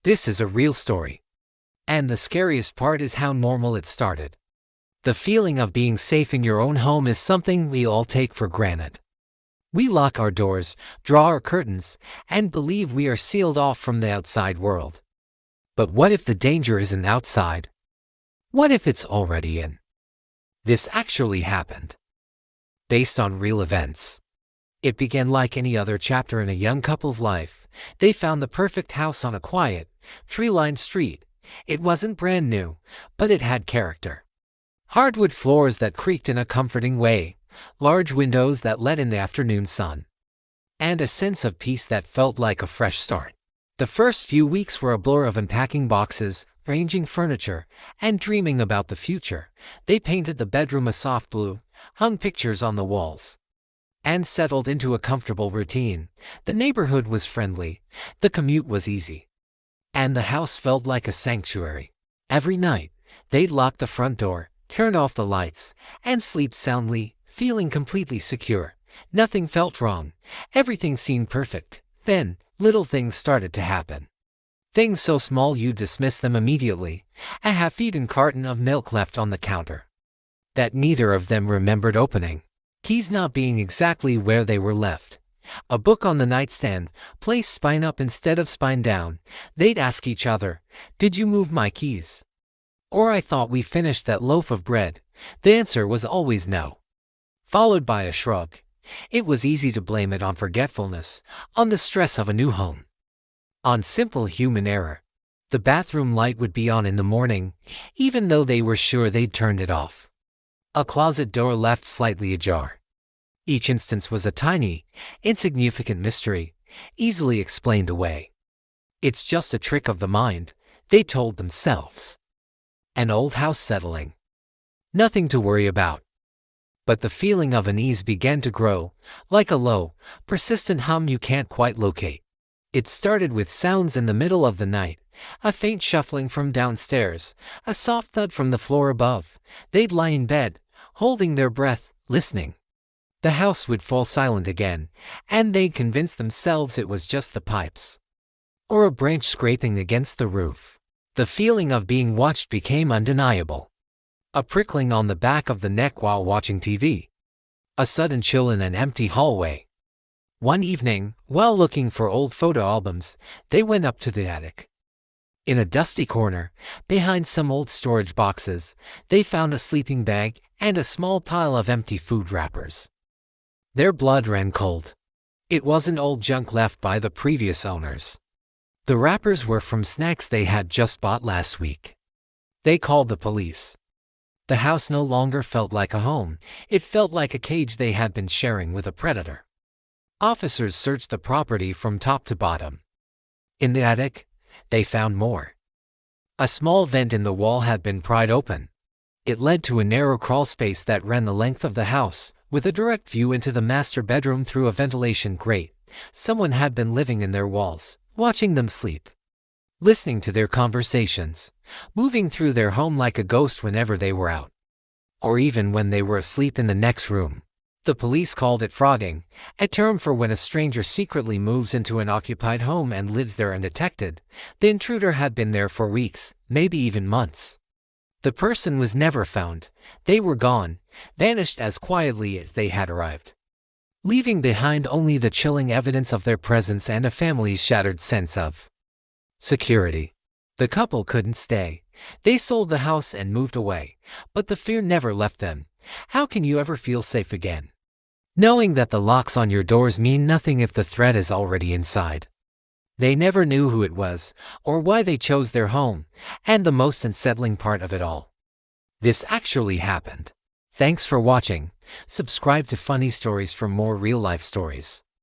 This is a real story. And the scariest part is how normal it started. The feeling of being safe in your own home is something we all take for granted. We lock our doors, draw our curtains, and believe we are sealed off from the outside world. But what if the danger isn't outside? What if it's already in? This actually happened. Based on real events. It began like any other chapter in a young couple's life. They found the perfect house on a quiet, tree-lined street. It wasn't brand new, but it had character. Hardwood floors that creaked in a comforting way, large windows that let in the afternoon sun, and a sense of peace that felt like a fresh start. The first few weeks were a blur of unpacking boxes, arranging furniture, and dreaming about the future. They painted the bedroom a soft blue, hung pictures on the walls, and settled into a comfortable routine. The neighborhood was friendly, the commute was easy, and the house felt like a sanctuary. Every night, they'd lock the front door, turn off the lights, and sleep soundly, feeling completely secure. Nothing felt wrong. Everything seemed perfect. Then, little things started to happen. Things so small you dismiss them immediately. A half-eaten carton of milk left on the counter that neither of them remembered opening. Keys not being exactly where they were left. A book on the nightstand, placed spine up instead of spine down. They'd ask each other, "Did you move my keys?" Or "I thought we finished that loaf of bread." The answer was always no, followed by a shrug. It was easy to blame it on forgetfulness, on the stress of a new home, on simple human error. The bathroom light would be on in the morning, even though they were sure they'd turned it off. A closet door left slightly ajar. Each instance was a tiny, insignificant mystery, easily explained away. "It's just a trick of the mind," they told themselves. An old house settling. Nothing to worry about. But the feeling of unease began to grow, like a low, persistent hum you can't quite locate. It started with sounds in the middle of the night, a faint shuffling from downstairs, a soft thud from the floor above. They'd lie in bed, holding their breath, listening. The house would fall silent again, and they'd convince themselves it was just the pipes, or a branch scraping against the roof. The feeling of being watched became undeniable. A prickling on the back of the neck while watching TV. A sudden chill in an empty hallway. One evening, while looking for old photo albums, they went up to the attic. In a dusty corner, behind some old storage boxes, they found a sleeping bag and a small pile of empty food wrappers. Their blood ran cold. It wasn't old junk left by the previous owners. The wrappers were from snacks they had just bought last week. They called the police. The house no longer felt like a home. It felt like a cage they had been sharing with a predator. Officers searched the property from top to bottom. In the attic, they found more. A small vent in the wall had been pried open. It led to a narrow crawl space that ran the length of the house, with a direct view into the master bedroom through a ventilation grate. Someone had been living in their walls, watching them sleep, listening to their conversations, moving through their home like a ghost whenever they were out, or even when they were asleep in the next room. The police called it frogging, a term for when a stranger secretly moves into an occupied home and lives there undetected. The intruder had been there for weeks, maybe even months. The person was never found. They were gone, vanished as quietly as they had arrived, leaving behind only the chilling evidence of their presence and a family's shattered sense of security. The couple couldn't stay. They sold the house and moved away, but the fear never left them. How can you ever feel safe again, knowing that the locks on your doors mean nothing if the threat is already inside? They never knew who it was, or why they chose their home, and the most unsettling part of it all, this actually happened. Thanks for watching. Subscribe to Funny Stories for more real-life stories.